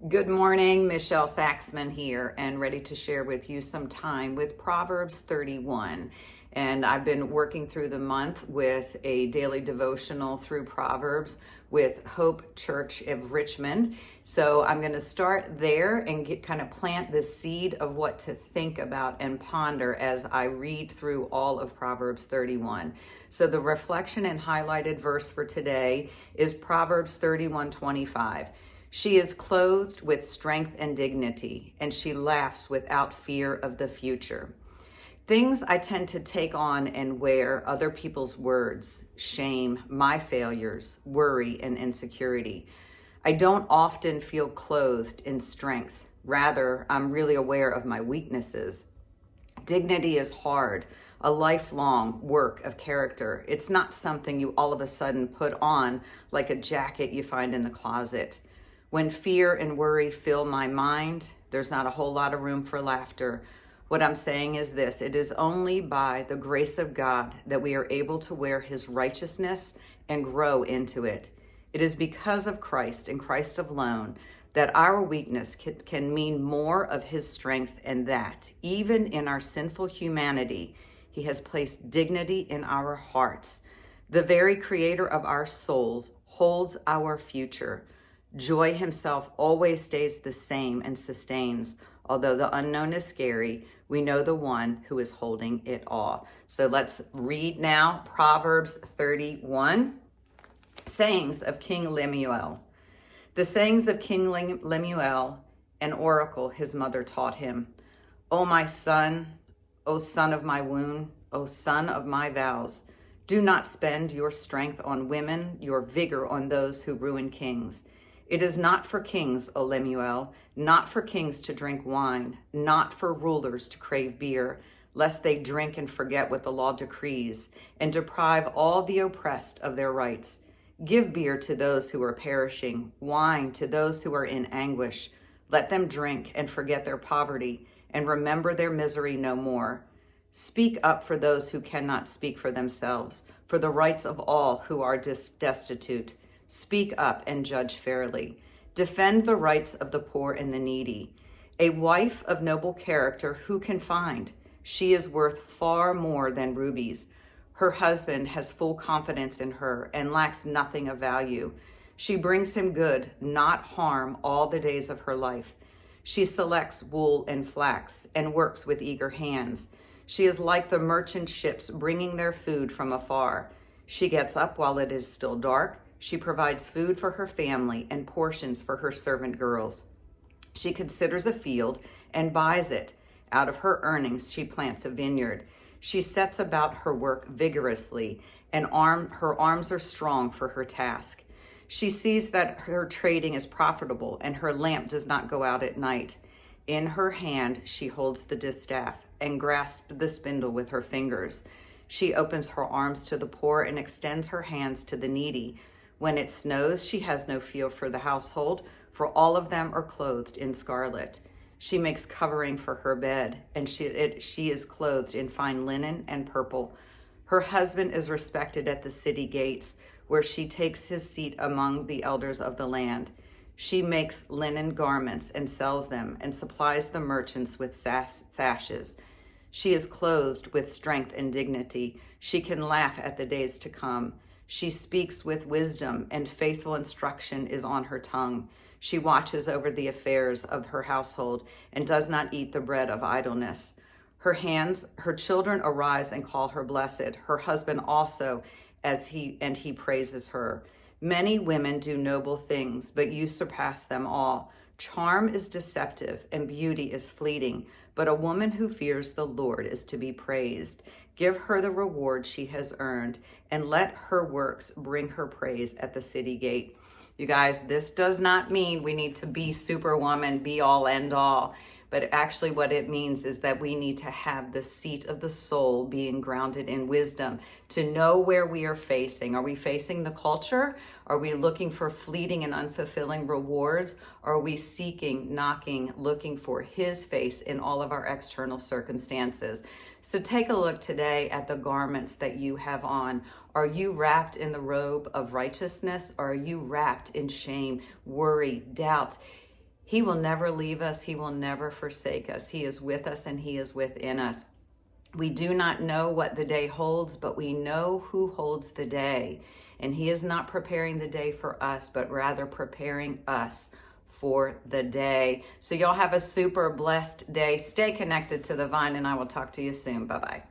Good morning, Michelle Saxman here, and ready to share with you some time with Proverbs 31. And I've been working through the month with a daily devotional through Proverbs with Hope Church of Richmond. So I'm going to start there and kind of plant the seed of what to think about and ponder as I read through all of Proverbs 31. So the reflection and highlighted verse for today is Proverbs 31:25. She is clothed with strength and dignity, and she laughs without fear of the future. Things I tend to take on and wear other people's words, shame, my failures, worry, and insecurity. I don't often feel clothed in strength. Rather, I'm really aware of my weaknesses. Dignity is hard, a lifelong work of character. It's not something you all of a sudden put on like a jacket you find in the closet. When fear and worry fill my mind, there's not a whole lot of room for laughter. What I'm saying is this: it is only by the grace of God that we are able to wear his righteousness and grow into it. It is because of Christ and Christ alone that our weakness can mean more of his strength, and that even in our sinful humanity, he has placed dignity in our hearts. The very creator of our souls holds our future. Joy himself always stays the same and sustains. Although the unknown is scary, we know the one who is holding it all. So let's read now Proverbs 31, sayings of King Lemuel. The sayings of King Lemuel, an oracle his mother taught him. O my son, O son of my womb, O son of my vows, do not spend your strength on women, your vigor on those who ruin kings. It is not for kings, O Lemuel, not for kings to drink wine, not for rulers to crave beer, lest they drink and forget what the law decrees, and deprive all the oppressed of their rights. Give beer to those who are perishing, wine to those who are in anguish. Let them drink and forget their poverty, and remember their misery no more. Speak up for those who cannot speak for themselves, for the rights of all who are destitute. Speak up and judge fairly. Defend the rights of the poor and the needy. A wife of noble character who can find? She is worth far more than rubies. Her husband has full confidence in her and lacks nothing of value. She brings him good, not harm, all the days of her life. She selects wool and flax and works with eager hands. She is like the merchant ships bringing their food from afar. She gets up while it is still dark. She provides food for her family and portions for her servant girls. She considers a field and buys it. Out of her earnings, she plants a vineyard. She sets about her work vigorously, and her arms are strong for her task. She sees that her trading is profitable, and her lamp does not go out at night. In her hand, she holds the distaff and grasps the spindle with her fingers. She opens her arms to the poor and extends her hands to the needy. When it snows, she has no fear for the household, for all of them are clothed in scarlet. She makes covering for her bed, and she is clothed in fine linen and purple. Her husband is respected at the city gates, where she takes his seat among the elders of the land. She makes linen garments and sells them, and supplies the merchants with sashes. She is clothed with strength and dignity. She can laugh at the days to come. She speaks with wisdom, and faithful instruction is on her tongue. She watches over the affairs of her household and does not eat the bread of idleness. Her children arise and call her blessed. Her husband also, he praises her. Many women do noble things, but you surpass them all. Charm is deceptive and beauty is fleeting, but a woman who fears the Lord is to be praised. Give her the reward she has earned, and let her works bring her praise at the city gate. You guys, this does not mean we need to be superwoman, be all end all. But actually what it means is that we need to have the seat of the soul being grounded in wisdom to know where we are facing. Are we facing the culture? Are we looking for fleeting and unfulfilling rewards? Or are we seeking, knocking, looking for his face in all of our external circumstances? So take a look today at the garments that you have on. Are you wrapped in the robe of righteousness? Or are you wrapped in shame, worry, doubt? He will never leave us. He will never forsake us. He is with us and He is within us. We do not know what the day holds, but we know who holds the day. And He is not preparing the day for us, but rather preparing us for the day. So y'all have a super blessed day. Stay connected to the vine, and I will talk to you soon. Bye-bye.